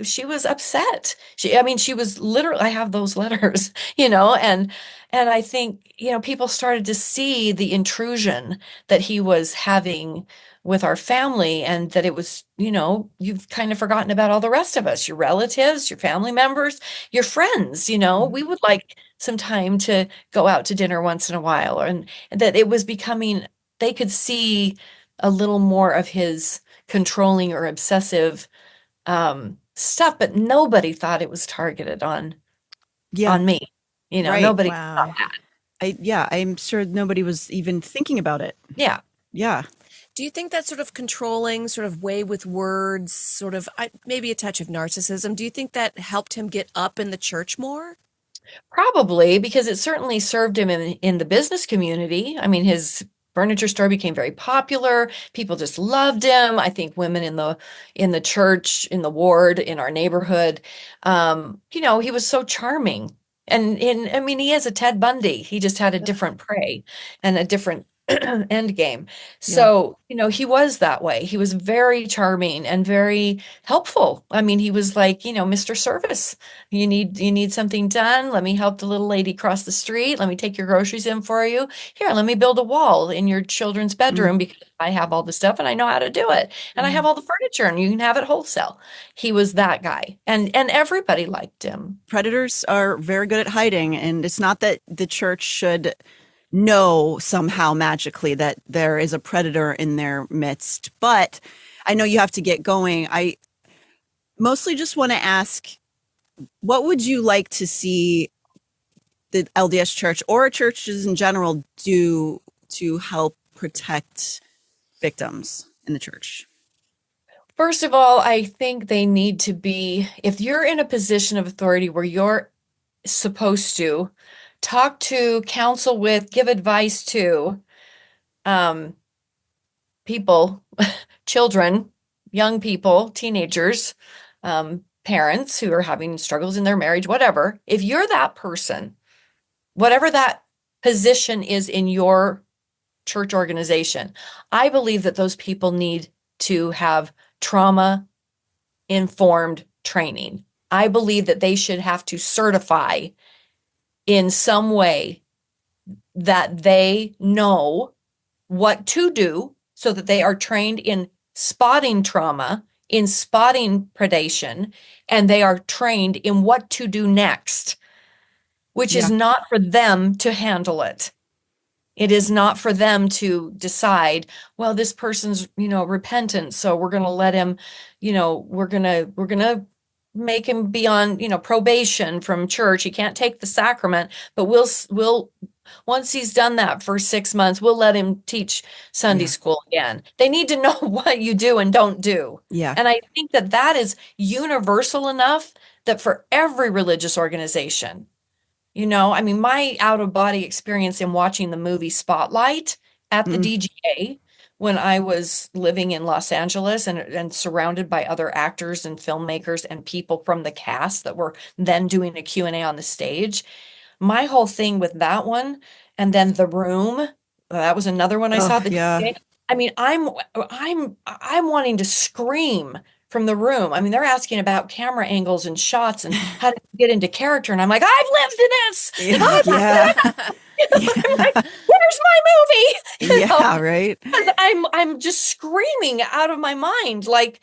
[SPEAKER 2] she was upset. She was literally, I have those letters, and I think, people started to see the intrusion that he was having with our family, and that it was, you've kind of forgotten about all the rest of us, your relatives, your family members, your friends, we would like some time to go out to dinner once in a while, and that it was becoming, they could see a little more of his controlling or obsessive stuff, but nobody thought it was targeted on me.
[SPEAKER 1] Right.
[SPEAKER 2] Nobody
[SPEAKER 3] Wow.
[SPEAKER 2] thought that.
[SPEAKER 1] I'm sure nobody was even thinking about it.
[SPEAKER 2] Yeah.
[SPEAKER 1] Yeah.
[SPEAKER 3] Do you think that sort of controlling, sort of way with words, sort of maybe a touch of narcissism, do you think that helped him get up in the church more?
[SPEAKER 2] Probably, because it certainly served him in the business community. I mean, his furniture store became very popular. People just loved him. I think women in the church, in the ward, in our neighborhood, he was so charming. And he has a Ted Bundy. He just had a different prey and a different end game. So, he was that way. He was very charming and very helpful. I mean, he was like, Mr. Service. You need something done. Let me help the little lady cross the street. Let me take your groceries in for you. Here, let me build a wall in your children's bedroom because I have all the stuff and I know how to do it. And I have all the furniture and you can have it wholesale. He was that guy. And everybody liked him.
[SPEAKER 1] Predators are very good at hiding, and it's not that the church should know somehow magically that there is a predator in their midst. But I know you have to get going. I mostly just want to ask, what would you like to see the LDS Church or churches in general do to help protect victims in the church?
[SPEAKER 2] First of all, I think they need to be, if you're in a position of authority where you're supposed to talk to, counsel with, give advice to people, children, young people, teenagers, parents who are having struggles in their marriage, whatever. If you're that person, whatever that position is in your church organization, I believe that those people need to have trauma-informed training. I believe that they should have to certify in some way that they know what to do so that they are trained in spotting trauma, in spotting predation, and they are trained in what to do next, which is not for them to handle it. It is not for them to decide, well, this person's, repentant, so we're going to let him, we're going to make him be on, probation from church. He can't take the sacrament, but we'll once he's done that for 6 months, we'll let him teach Sunday
[SPEAKER 1] Yeah.
[SPEAKER 2] school again. They need to know what you do and don't do.
[SPEAKER 1] Yeah.
[SPEAKER 2] And I think that is universal enough that for every religious organization, I mean, my out of body experience in watching the movie Spotlight at the DGA when I was living in Los Angeles and surrounded by other actors and filmmakers and people from the cast that were then doing a Q&A on the stage. My whole thing with that one, and then The Room, that was another one I saw at the DGA. I mean, I'm wanting to scream from The Room. I mean, they're asking about camera angles and shots and how to get into character. And I'm like, I've lived in this.
[SPEAKER 1] Yeah.
[SPEAKER 2] I'm like, where's my movie?
[SPEAKER 1] Yeah, right.
[SPEAKER 2] I'm just screaming out of my mind. Like,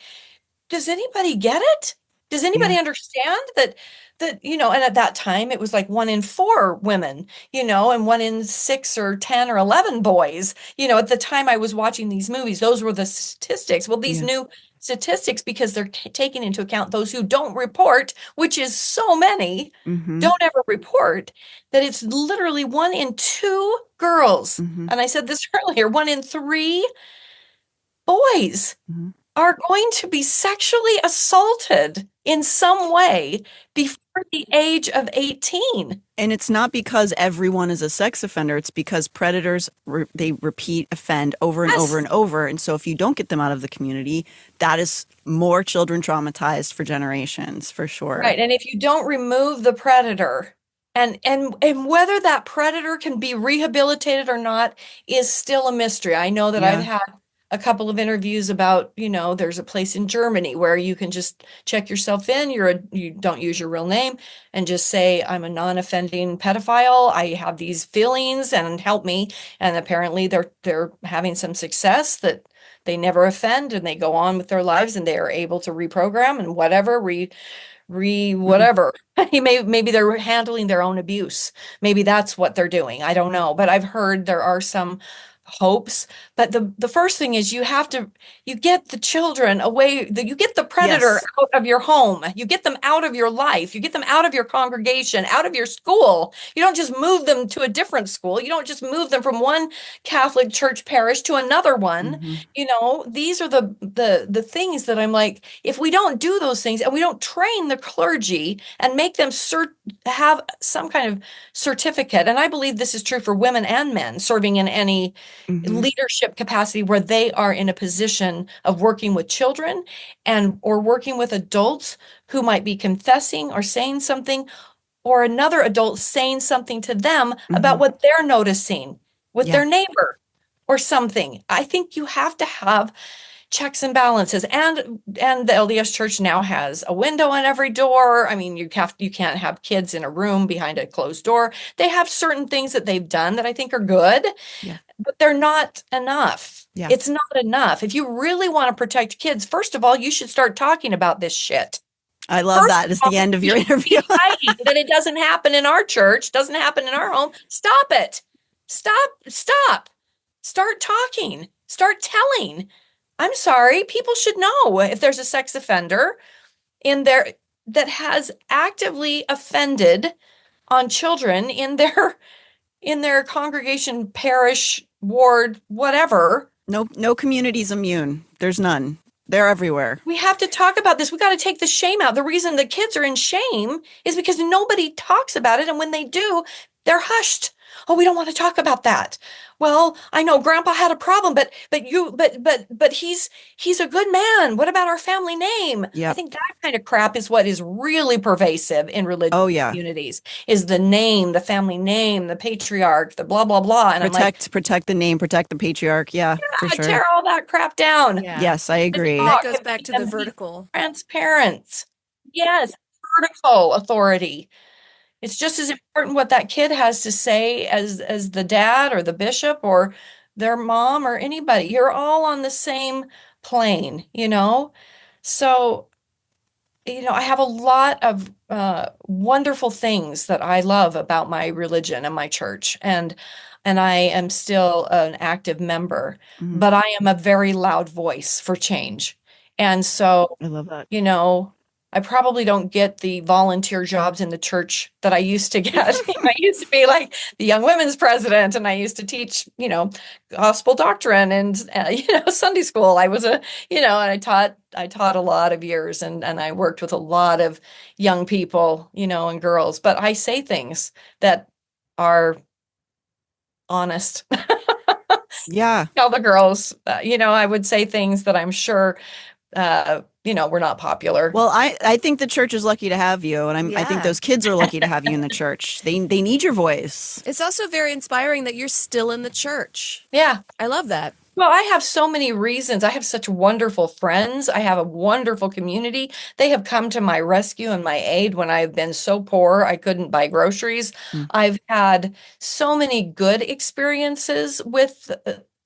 [SPEAKER 2] does anybody get it? Does anybody understand that, and at that time it was like 1 in 4 women, and 1 in 6 or 10 or 11 boys, at the time I was watching these movies, those were the statistics. Well, these new statistics, because they're taking into account those who don't report, which is so many, don't ever report, that it's literally 1 in 2 girls. And I said this earlier, 1 in 3 boys are going to be sexually assaulted in some way before the age of 18.
[SPEAKER 1] And it's not because everyone is a sex offender. It's because predators, they repeat offend over and over and over. And so if you don't get them out of the community, that is more children traumatized for generations, for sure.
[SPEAKER 2] Right. And if you don't remove the predator, and whether that predator can be rehabilitated or not is still a mystery. I know that I've had a couple of interviews about, there's a place in Germany where you can just check yourself in. You don't use your real name and just say, I'm a non-offending pedophile. I have these feelings and help me. And apparently they're having some success that they never offend and they go on with their lives and they are able to reprogram and whatever, whatever. Maybe they're handling their own abuse. Maybe that's what they're doing. I don't know. But I've heard there are some hopes. But the first thing is you get the children away, you get the predator out of your home, you get them out of your life, you get them out of your congregation, out of your school. You don't just move them to a different school. You don't just move them from one Catholic church parish to another one. These are the things that I'm like, if we don't do those things and we don't train the clergy and make them have some kind of certificate, and I believe this is true for women and men serving in any leadership capacity where they are in a position of working with children or working with adults who might be confessing or saying something, or another adult saying something to them about what they're noticing with their neighbor or something. I think you have to have checks and balances, and the LDS Church now has a window on every door. I mean, you can't have kids in a room behind a closed door. They have certain things that they've done that I think are good, but they're not enough. It's not enough. If you really want to protect kids, first of all, you should start talking about this shit.
[SPEAKER 1] I love that. It's the end of your interview.
[SPEAKER 2] That it doesn't happen in our church, doesn't happen in our home. Stop it. Stop. Start talking. Start telling. I'm sorry, people should know if there's a sex offender in there that has actively offended on children in their congregation, parish, ward, whatever.
[SPEAKER 1] No community's immune. There's none. They're everywhere.
[SPEAKER 2] We have to talk about this. We got to take the shame out. The reason the kids are in shame is because nobody talks about it, and when they do, they're hushed. Oh, we don't want to talk about that. Well, I know Grandpa had a problem, but he's a good man. What about our family name? I think that kind of crap is what is really pervasive in religious communities. Is the name, the family name, the patriarch, the blah blah blah. And
[SPEAKER 1] protect the name, protect the patriarch. Yeah, for sure.
[SPEAKER 2] Tear all that crap down.
[SPEAKER 1] Yes, I agree.
[SPEAKER 3] That goes back to the vertical
[SPEAKER 2] transparent. Yes, vertical authority. It's just as important what that kid has to say as the dad or the bishop or their mom or anybody. You're all on the same plane, So, I have a lot of wonderful things that I love about my religion and my church. And I am still an active member, but I am a very loud voice for change. And so,
[SPEAKER 1] I love that.
[SPEAKER 2] I probably don't get the volunteer jobs in the church that I used to get. I used to be like the young women's president, and I used to teach, gospel doctrine and, Sunday school. I was and I taught a lot of years, and I worked with a lot of young people, and girls, but I say things that are honest.
[SPEAKER 1] Yeah.
[SPEAKER 2] Tell the girls, I would say things that I'm sure, were not popular.
[SPEAKER 1] Well, I think the church is lucky to have you, and I think
[SPEAKER 3] Yeah.
[SPEAKER 1] those kids are lucky to have you in the church. They need your voice.
[SPEAKER 3] It's also very inspiring that you're still in the church.
[SPEAKER 2] Yeah.
[SPEAKER 3] I love that.
[SPEAKER 2] Well, I have so many reasons. I have such wonderful friends. I have a wonderful community. They have come to my rescue and my aid when I've been so poor I couldn't buy groceries.
[SPEAKER 1] Mm.
[SPEAKER 2] I've had so many good experiences with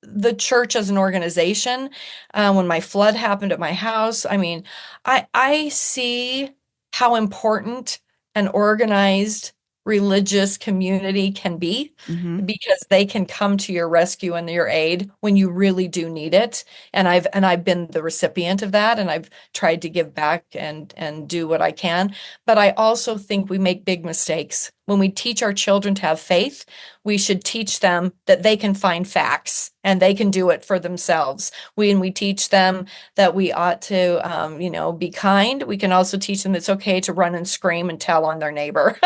[SPEAKER 2] the church as an organization. When my flood happened at my house, I mean, I see how important an organized religious community can be,
[SPEAKER 1] Mhm.
[SPEAKER 2] because they can come to your rescue and your aid when you really do need it. And I've been the recipient of that, and I've tried to give back and do what I can. But I also think we make big mistakes. When we teach our children to have faith, we should teach them that they can find facts and they can do it for themselves. When we teach them that we ought to, be kind, we can also teach them it's okay to run and scream and tell on their neighbor.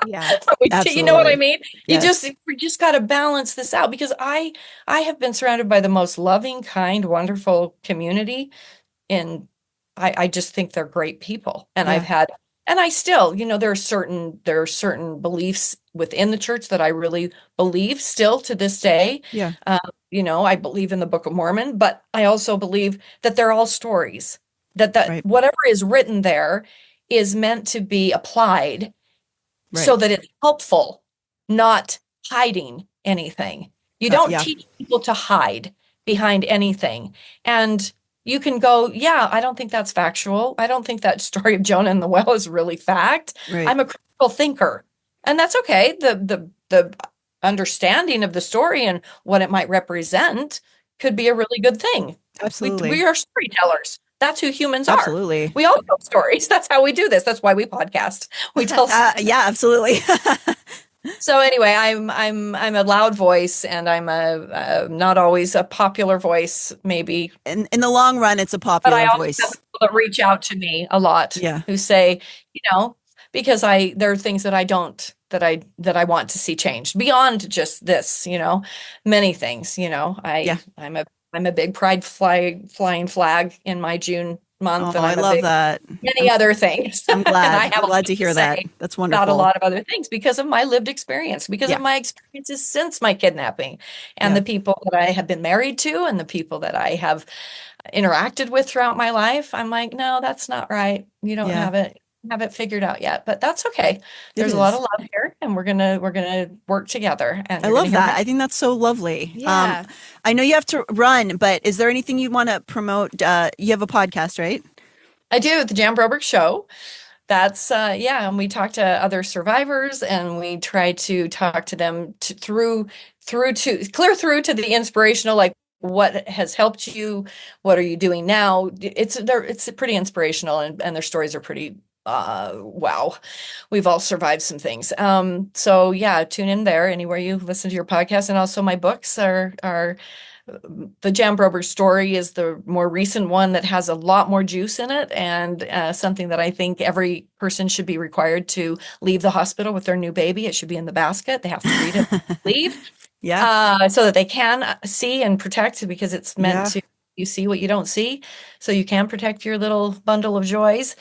[SPEAKER 3] Yeah.
[SPEAKER 2] You know what I
[SPEAKER 1] Absolutely.
[SPEAKER 2] mean?
[SPEAKER 1] Yes.
[SPEAKER 2] We just got to balance this out, because I have been surrounded by the most loving, kind, wonderful community, and I just think they're great people. And
[SPEAKER 1] Yeah.
[SPEAKER 2] I still, there are certain beliefs within the church that I really believe still to this day.
[SPEAKER 1] Yeah.
[SPEAKER 2] I believe in the Book of Mormon, but I also believe that they're all stories, that
[SPEAKER 1] Right.
[SPEAKER 2] whatever is written there is meant to be applied so
[SPEAKER 1] Right.
[SPEAKER 2] that it's helpful, not hiding anything. You don't
[SPEAKER 1] Yeah.
[SPEAKER 2] teach people to hide behind anything. And you can go, yeah, I don't think that's factual. I don't think that story of Jonah and the well is really fact.
[SPEAKER 1] Right.
[SPEAKER 2] I'm a critical thinker. And that's okay. The understanding of the story and what it might represent could be a really good thing.
[SPEAKER 1] Absolutely.
[SPEAKER 2] We are storytellers. That's who humans are.
[SPEAKER 1] Absolutely.
[SPEAKER 2] We all tell stories. That's how we do this. That's why we podcast. We tell
[SPEAKER 1] Yeah, absolutely.
[SPEAKER 2] So anyway, I'm a loud voice, and I'm not always a popular voice, maybe,
[SPEAKER 1] In the long run, it's a
[SPEAKER 2] but
[SPEAKER 1] popular
[SPEAKER 2] I always
[SPEAKER 1] voice.
[SPEAKER 2] have people that reach out to me a lot,
[SPEAKER 1] Yeah.
[SPEAKER 2] who say, because there are things that I don't that I want to see changed beyond just this, many things,
[SPEAKER 1] Yeah.
[SPEAKER 2] I'm a big pride flying flag in my June month,
[SPEAKER 1] Oh,
[SPEAKER 2] and
[SPEAKER 1] I
[SPEAKER 2] I'm a
[SPEAKER 1] love
[SPEAKER 2] big
[SPEAKER 1] that.
[SPEAKER 2] many other things.
[SPEAKER 1] I'm
[SPEAKER 2] And
[SPEAKER 1] glad.
[SPEAKER 2] I have
[SPEAKER 1] I'm
[SPEAKER 2] a
[SPEAKER 1] glad
[SPEAKER 2] lot
[SPEAKER 1] to hear that.
[SPEAKER 2] say
[SPEAKER 1] That's
[SPEAKER 2] about
[SPEAKER 1] wonderful.
[SPEAKER 2] a lot of other things because of my lived experience, because
[SPEAKER 1] Yeah.
[SPEAKER 2] of my experiences since my kidnapping, and
[SPEAKER 1] Yeah.
[SPEAKER 2] the people that I have been married to and the people that I have interacted with throughout my life. I'm like, no, that's not right. You don't
[SPEAKER 1] Yeah.
[SPEAKER 2] have it figured out yet, but that's okay.
[SPEAKER 1] It
[SPEAKER 2] There's a lot
[SPEAKER 1] is.
[SPEAKER 2] of love here, and we're gonna work together. And
[SPEAKER 1] I
[SPEAKER 2] you're gonna
[SPEAKER 1] love
[SPEAKER 2] hear
[SPEAKER 1] that.
[SPEAKER 2] my-
[SPEAKER 1] I think that's so lovely.
[SPEAKER 3] Yeah.
[SPEAKER 1] I know you have to run, but is there anything you want to promote? You have a podcast, right?
[SPEAKER 2] I do, the Jan Broberg Show. That's and we talk to other survivors, and we try to talk to them clear through to the inspirational, like what has helped you, what are you doing now. It's pretty inspirational, and their stories are pretty wow. We've all survived some things. So yeah, tune in there anywhere you listen to your podcast, and also my books are the Jan Broberg story is the more recent one that has a lot more juice in it, and something that I think every person should be required to leave the hospital with their new baby. It should be in the basket. They have to read it, leave,
[SPEAKER 1] Yeah.
[SPEAKER 2] so that they can see and protect, because it's meant
[SPEAKER 1] Yeah.
[SPEAKER 2] to. You see what you don't see, so you can protect your little bundle of joys.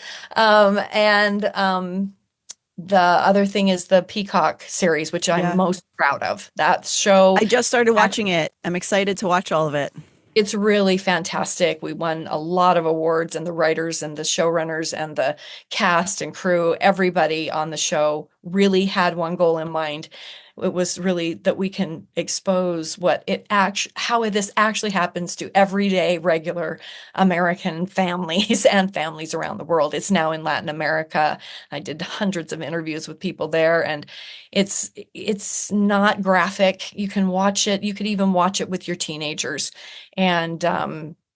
[SPEAKER 2] The other thing is the Peacock series, which
[SPEAKER 1] Yeah.
[SPEAKER 2] I'm most proud of. That show,
[SPEAKER 1] I just started watching it. I'm excited to watch all of it.
[SPEAKER 2] it's really fantastic. We won a lot of awards, and the writers and the showrunners and the cast and crew, everybody on the show really had one goal in mind. It was really that we can expose how this actually happens to everyday, regular American families and families around the world. It's now in Latin America. I did hundreds of interviews with people there, and it's not graphic. You can watch it. You could even watch it with your teenagers, and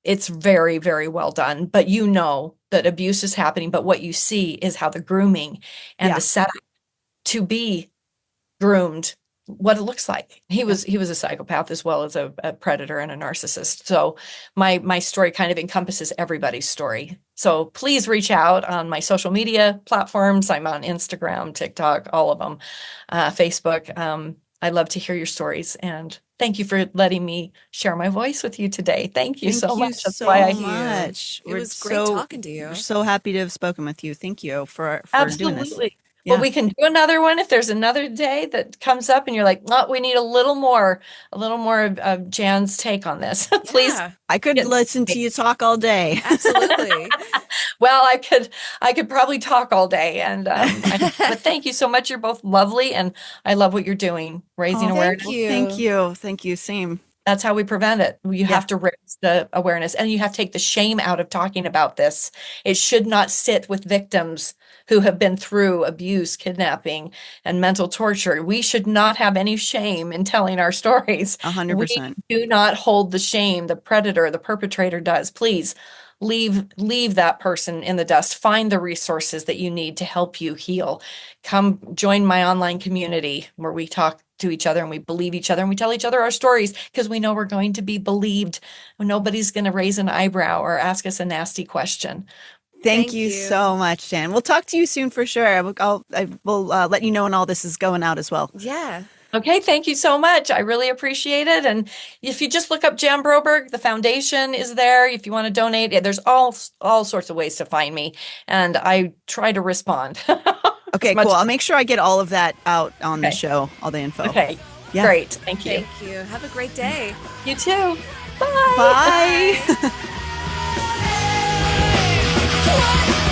[SPEAKER 2] it's very, very well done. But you know that abuse is happening, but what you see is how the grooming and the setup to be groomed, what it looks like. He was a psychopath as well as a predator and a narcissist. So my story kind of encompasses everybody's story. So please reach out on my social media platforms. I'm on Instagram, TikTok, all of them, Facebook. I love to hear your stories, and thank you for letting me share my voice with you today. Thank you so much. That's why I
[SPEAKER 1] much.
[SPEAKER 3] It was great talking to you.
[SPEAKER 1] We're so happy to have spoken with you. Thank you for doing this.
[SPEAKER 2] Well, we can do another one if there's another day that comes up and you're like, oh, we need a little more of Jan's take on this. Please.
[SPEAKER 3] Yeah.
[SPEAKER 1] I could listen to you talk all day.
[SPEAKER 3] Absolutely.
[SPEAKER 2] Well, I could probably talk all day. And but thank you so much. You're both lovely, and I love what you're doing, raising awareness.
[SPEAKER 1] Thank you. Same.
[SPEAKER 2] That's how we prevent it. You have to raise the awareness, and you have to take the shame out of talking about this. It should not sit with victims who have been through abuse, kidnapping, and mental torture. We should not have any shame in telling our stories.
[SPEAKER 1] 100%.
[SPEAKER 2] We do not hold the shame the predator, the perpetrator does. Please leave that person in the dust. Find the resources that you need to help you heal. Come join my online community where we talk to each other and we believe each other and we tell each other our stories because we know we're going to be believed. Nobody's going to raise an eyebrow or ask us a nasty question.
[SPEAKER 1] Thank you so much, Jan. We'll talk to you soon for sure. I will let you know when all this is going out as well.
[SPEAKER 3] Yeah.
[SPEAKER 2] Okay, thank you so much. I really appreciate it. And if you just look up Jan Broberg, the foundation is there. If you want to donate, there's all sorts of ways to find me, and I try to respond.
[SPEAKER 1] Okay, cool. I'll make sure I get all of that out on the show, all the info.
[SPEAKER 2] Okay, great. Thank you.
[SPEAKER 3] Thank you. Have a great day.
[SPEAKER 2] You too. Bye.
[SPEAKER 1] Bye.
[SPEAKER 4] What?